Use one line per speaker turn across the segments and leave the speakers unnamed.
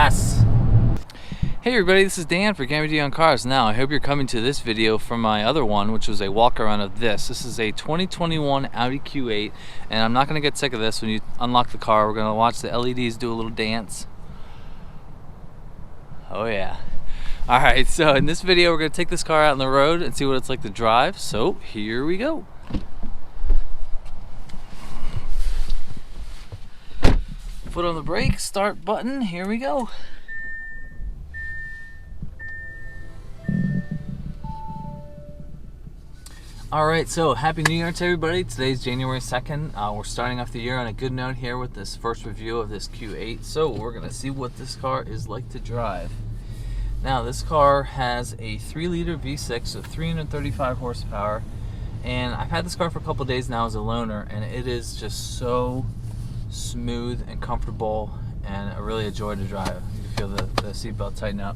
Yes! Hey everybody, this is Dan for GemmyD on Cars. Now, I hope you're coming to this video from my other one, which was a walk around of this. This is a 2021 Audi Q8, and I'm not going to get sick of this. When you unlock the car, we're going to watch the LEDs do a little dance. Oh yeah. Alright, so in this video, we're going to take this car out on the road and see what it's like to drive. So, here we go. Foot on the brake, start button, here we go. Alright, so Happy New Year to everybody. Today's January 2nd. We're starting off the year on a good note here with this first review of this Q8. So we're going to see what this car is like to drive. Now, this car has a 3-liter V6 of 335 horsepower. And I've had this car for a couple days now as a loaner, and it is just so smooth and comfortable and really a joy to drive. You can feel the seatbelt tighten up.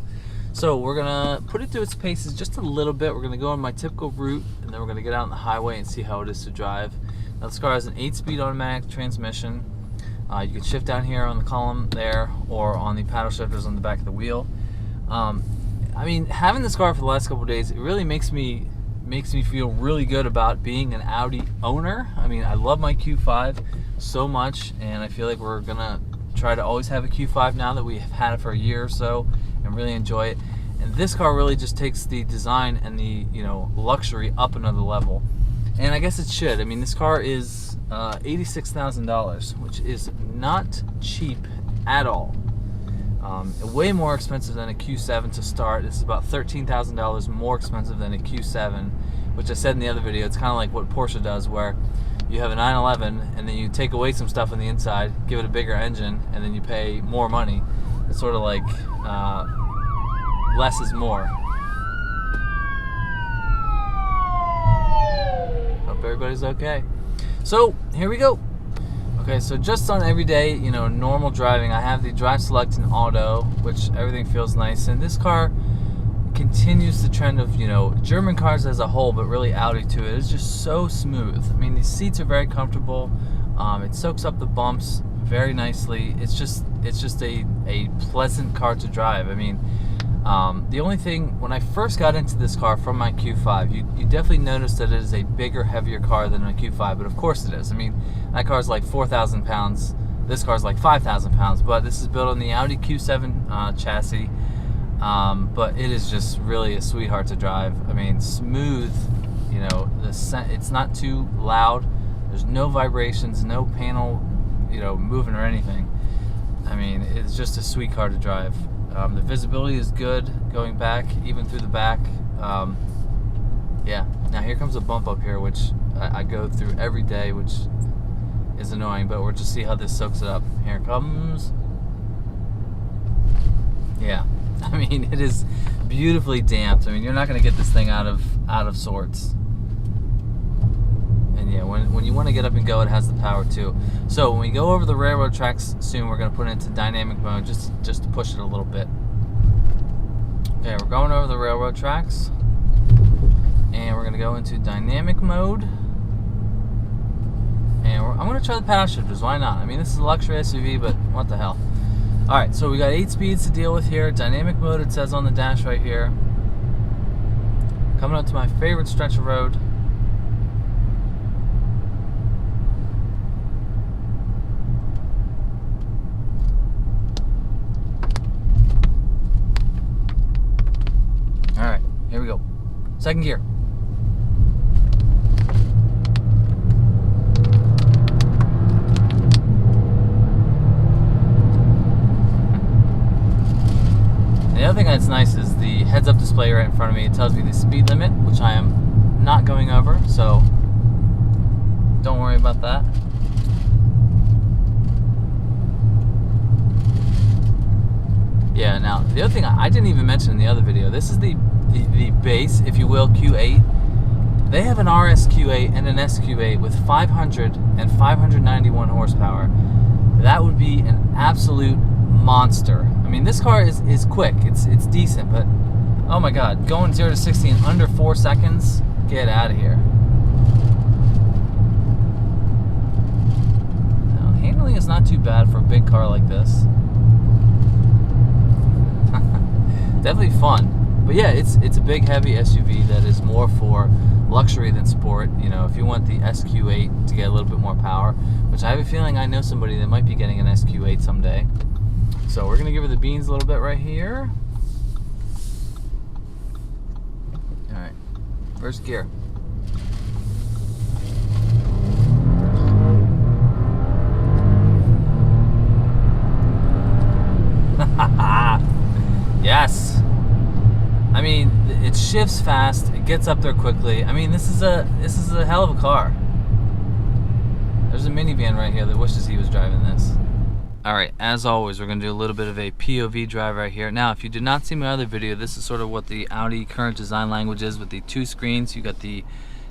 So we're gonna put it through its paces just a little bit. We're gonna go on my typical route, and then we're gonna get out on the highway and see how it is to drive. Now, this car has an 8-speed automatic transmission. You can shift down here on the column there, or on the paddle shifters on the back of the wheel. I mean, having this car for the last couple of days, it really makes me feel really good about being an Audi owner. I mean, I love my Q5 so much, and I feel like we're gonna try to always have a Q5 now that we have had it for a year or so and really enjoy it. And this car really just takes the design and the luxury up another level, and I guess it should. I mean, this car is $86,000, which is not cheap at all. Way more expensive than a Q7 to start. This is about $13,000 more expensive than a Q7, which I said in the other video. It's kind of like what Porsche does, where you have a 911 and then you take away some stuff on the inside, give it a bigger engine, and then you pay more money. It's sort of like less is more. Hope everybody's okay. So here we go. Okay, so just on everyday, normal driving, I have the Drive Select and Auto, which everything feels nice. And this car continues the trend of, German cars as a whole, but really Audi too. It is just so smooth. I mean, these seats are very comfortable. It soaks up the bumps very nicely. It's just a pleasant car to drive. I mean, the only thing, when I first got into this car from my Q5, you definitely notice that it is a bigger, heavier car than my Q5, but of course it is. I mean, that car is like 4,000 pounds. This car is like 5,000 pounds, but this is built on the Audi Q7 chassis. But it is just really a sweetheart to drive. I mean, smooth, it's not too loud. There's no vibrations, no panel, moving or anything. I mean, it's just a sweet car to drive. The visibility is good going back, even through the back. Yeah. Now here comes a bump up here, which I go through every day, which is annoying, but we'll just see how this soaks it up. Here it comes. Yeah. I mean, it is beautifully damped. I mean, you're not going to get this thing out of sorts. And yeah, when you want to get up and go, it has the power too. So when we go over the railroad tracks soon, we're going to put it into dynamic mode just to push it a little bit. Okay, we're going over the railroad tracks, and we're going to go into dynamic mode. And I'm going to try the paddle shifters. Why not? I mean, this is a luxury SUV, but what the hell. Alright, so we got 8 speeds to deal with here. Dynamic mode, it says on the dash right here. Coming up to my favorite stretch of road. Alright, here we go. Second gear. The other thing that's nice is the heads-up display right in front of me. It tells me the speed limit, which I am not going over, so don't worry about that. Yeah, now, the other thing I didn't even mention in the other video, this is the base, if you will, Q8. They have an RS Q8 and an SQ8 with 500 and 591 horsepower. That would be an absolute monster. I mean, this car is quick. It's decent, but oh my god, going 0 to 60 in under 4 seconds? Get out of here. Now, handling is not too bad for a big car like this. definitely fun. But yeah, it's a big, heavy SUV that is more for luxury than sport. You know, if you want the SQ8 to get a little bit more power, which I have a feeling I know somebody that might be getting an SQ8 someday. So we're gonna give her the beans a little bit right here. All right, first gear. Yes. I mean, it shifts fast. It gets up there quickly. I mean, this is a hell of a car. There's a minivan right here that wishes he was driving this. All right, as always, we're gonna do a little bit of a POV drive right here. Now, if you did not see my other video, this is sort of what the Audi current design language is with the 2 screens. You got the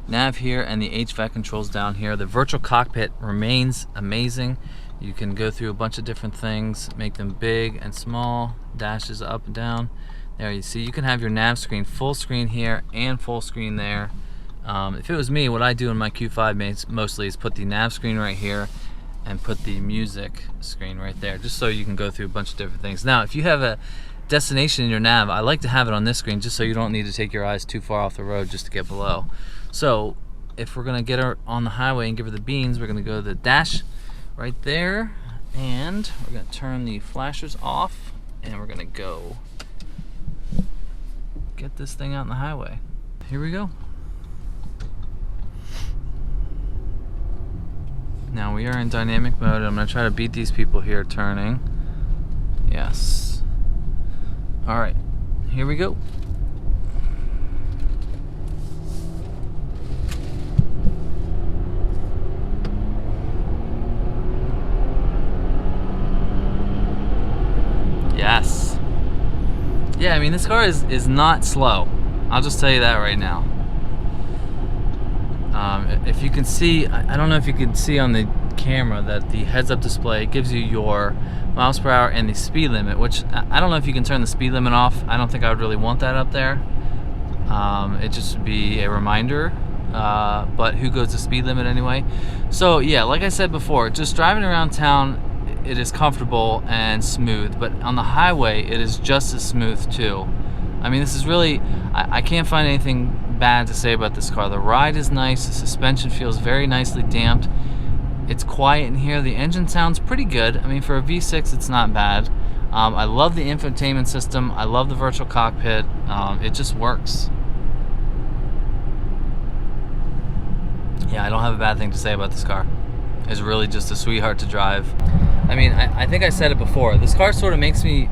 nav here and the HVAC controls down here. The virtual cockpit remains amazing. You can go through a bunch of different things, make them big and small, dashes up and down. There you see, you can have your nav screen full screen here and full screen there. If it was me, what I do in my Q5 mostly is put the nav screen right here and put the music screen right there, just so you can go through a bunch of different things. Now, if you have a destination in your nav, I like to have it on this screen just so you don't need to take your eyes too far off the road just to get below. So if we're gonna get her on the highway and give her the beans, we're gonna go to the dash right there, and we're gonna turn the flashers off, and we're gonna go get this thing out on the highway. Here we go. Now we are in dynamic mode. I'm gonna try to beat these people here turning. Yes. All right, here we go. Yes. Yeah, I mean, this car is not slow. I'll just tell you that right now. If you can see, I don't know if you can see on the camera that the heads-up display gives you your miles per hour and the speed limit, which I don't know if you can turn the speed limit off. I don't think I would really want that up there. It just would be a reminder, but who goes the speed limit anyway? So yeah, like I said before, just driving around town, it is comfortable and smooth, but on the highway it is just as smooth too. I mean, this is really, I can't find anything bad to say about this car. The ride is nice, the suspension feels very nicely damped, it's quiet in here, the engine sounds pretty good. I mean, for a V6 it's not bad. I love the infotainment system, I love the virtual cockpit, it just works. Yeah, I don't have a bad thing to say about this car. It's really just a sweetheart to drive. I mean, I think I said it before, this car sort of makes me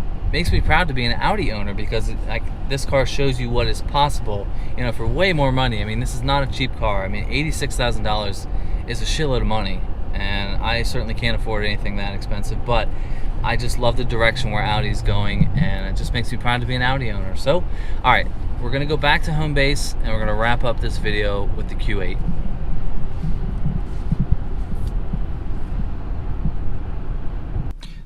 proud to be an Audi owner, because this car shows you what is possible, you know, for way more money. I mean, this is not a cheap car. I mean, $86,000 is a shitload of money, and I certainly can't afford anything that expensive, but I just love the direction where Audi's going, and it just makes me proud to be an Audi owner. So, all right, we're gonna go back to home base, and we're gonna wrap up this video with the Q8.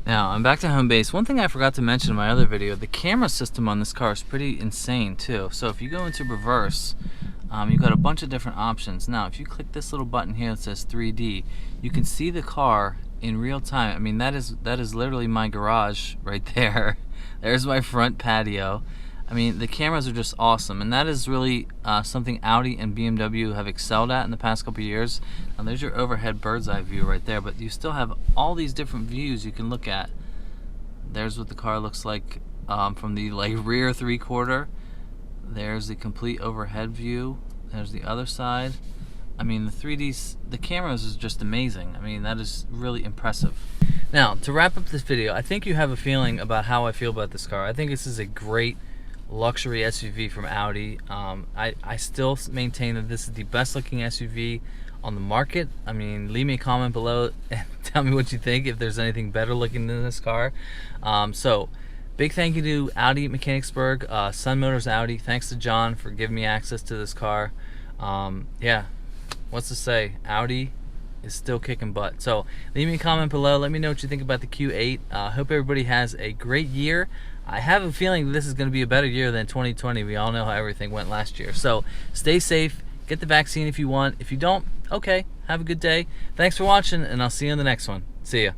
Now, I'm back to home base. One thing I forgot to mention in my other video, the camera system on this car is pretty insane too. So if you go into reverse, you've got a bunch of different options. Now, if you click this little button here that says 3D, you can see the car in real time. I mean, that is literally my garage right there. There's my front patio. I mean, the cameras are just awesome, and that is really something Audi and BMW have excelled at in the past couple of years. Now, there's your overhead bird's eye view right there, but you still have all these different views you can look at. There's what the car looks like from the rear 3/4. There's the complete overhead view. There's the other side. I mean, the cameras is just amazing. I mean, that is really impressive. Now, to wrap up this video, I think you have a feeling about how I feel about this car. I think this is a great luxury SUV from Audi. I still maintain that this is the best looking SUV on the market. I mean, leave me a comment below and tell me what you think, if there's anything better looking than this car. So big thank you to Audi Mechanicsburg, Sun Motors Audi. Thanks to John for giving me access to this car. Yeah, what's to say, Audi is still kicking butt. So leave me a comment below, let me know what you think about the Q8. Hope everybody has a great year. I have a feeling this is going to be a better year than 2020. We all know how everything went last year. So stay safe, get the vaccine if you want. If you don't, okay, have a good day. Thanks for watching, and I'll see you in the next one. See ya.